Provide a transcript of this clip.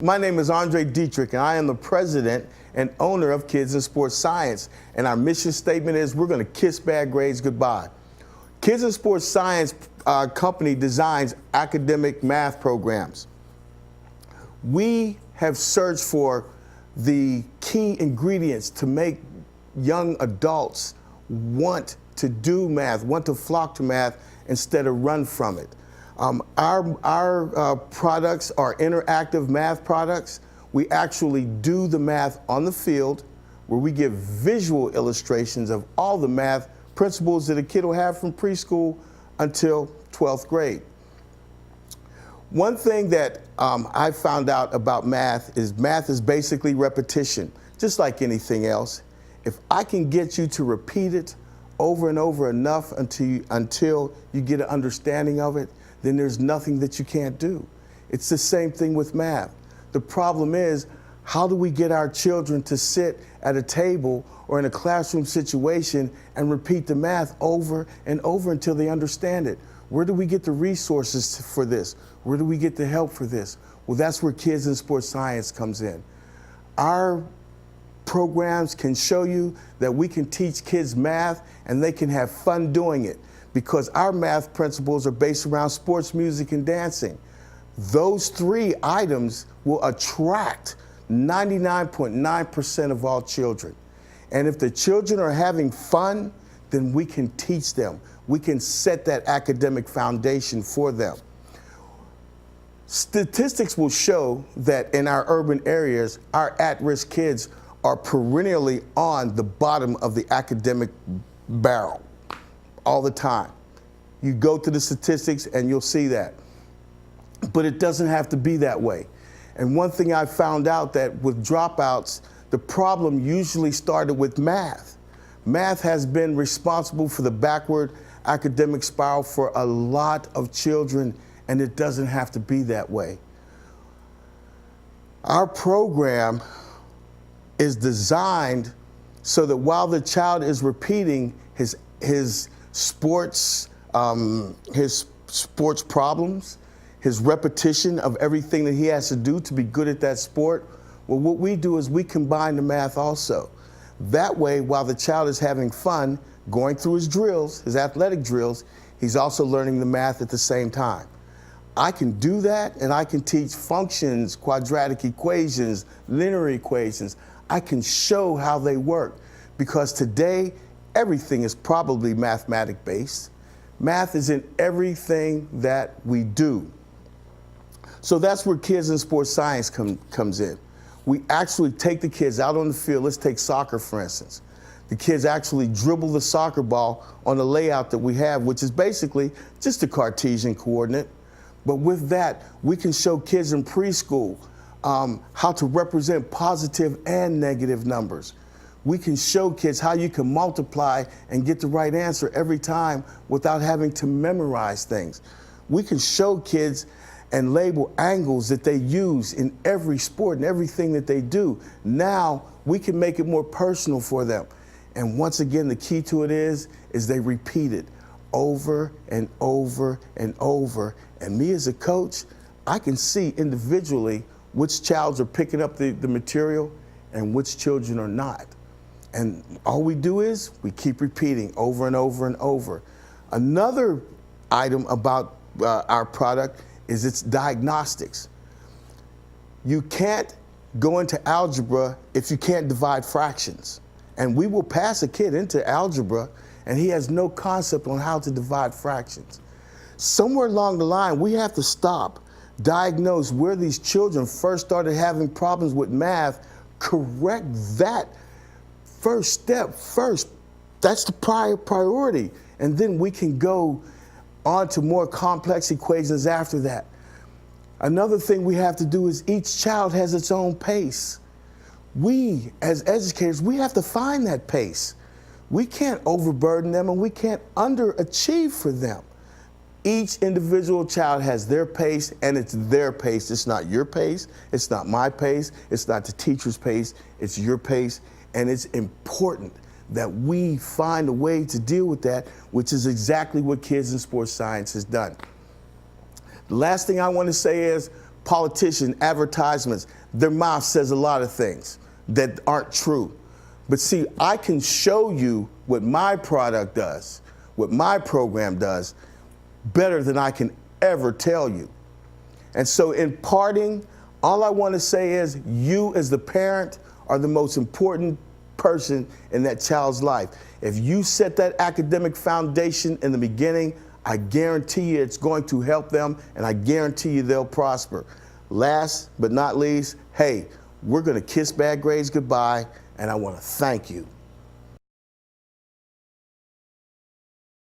My name is Detrick, and I am the president and owner of Kids in Sports Science. And our mission statement is we're going to kiss bad grades goodbye. Kids in Sports Science company designs academic math programs. We have searched for the key ingredients to make young adults want to do math, want to flock to math instead of run from it. Our products are interactive math products. We actually do the math on the field where we give visual illustrations of all the math principles that a kid will have from preschool until 12th grade. One thing that I found out about math is basically repetition, just like anything else. If I can get you to repeat it over and over enough until you get an understanding of it, then there's nothing that you can't do. It's the same thing with math. The problem is, how do we get our children to sit at a table or in a classroom situation and repeat the math over and over until they understand it? Where do we get the resources for this? Where do we get the help for this? Well, that's where Kids in Sports Science comes in. Our programs can show you that we can teach kids math and they can have fun doing it because our math principles are based around sports, music, and dancing. Those three items will attract 99.9% of all children. And if the children are having fun, then we can teach them. We can set that academic foundation for them. Statistics will show that in our urban areas, our at-risk kids are perennially on the bottom of the academic barrel all the time. You go to the statistics and you'll see that. But it doesn't have to be that way. And one thing I found out that with dropouts, the problem usually started with math. Math has been responsible for the backward academic spiral for a lot of children, and it doesn't have to be that way. Our program is designed so that while the child is repeating his sports problems, his repetition of everything that he has to do to be good at that sport, well, what we do is we combine the math also. That way, while the child is having fun going through his drills, his athletic drills, he's also learning the math at the same time. I can do that, and I can teach functions, quadratic equations, linear equations. I can show how they work because today, everything is probably mathematic based. Math is in everything that we do. So that's where Kids in Sports Science comes in. We actually take the kids out on the field. Let's take soccer, for instance. The kids actually dribble the soccer ball on the layout that we have, which is basically just a Cartesian coordinate. But with that, we can show kids in preschool how to represent positive and negative numbers. We can show kids how you can multiply and get the right answer every time without having to memorize things. We can show kids and label angles that they use in every sport and everything that they do. Now we can make it more personal for them. And once again, the key to it is they repeat it over and over and over. And me as a coach, I can see individually which childs are picking up the material and which children are not. And all we do is we keep repeating over and over and over. Another item about our product is its diagnostics. You can't go into algebra if you can't divide fractions. And we will pass a kid into algebra and he has no concept on how to divide fractions. Somewhere along the line, we have to stop, diagnose where these children first started having problems with math, correct that first step first. That's the priority. And then we can go on to more complex equations after that. Another thing we have to do is each child has its own pace. We, as educators, we have to find that pace. We can't overburden them and we can't underachieve for them. Each individual child has their pace, and it's their pace. It's not your pace, it's not my pace, it's not the teacher's pace, it's your pace, and it's important that we find a way to deal with that, which is exactly what Kids in Sports Science has done. The last thing I want to say is politician advertisements, their mouth says a lot of things that aren't true. But see, I can show you what my product does, what my program does, better than I can ever tell you. And so in parting, all I want to say is you as the parent are the most important person in that child's life. If you set that academic foundation in the beginning, I guarantee you it's going to help them, and I guarantee you they'll prosper. Last but not least, hey, we're going to kiss bad grades goodbye, and I want to thank you.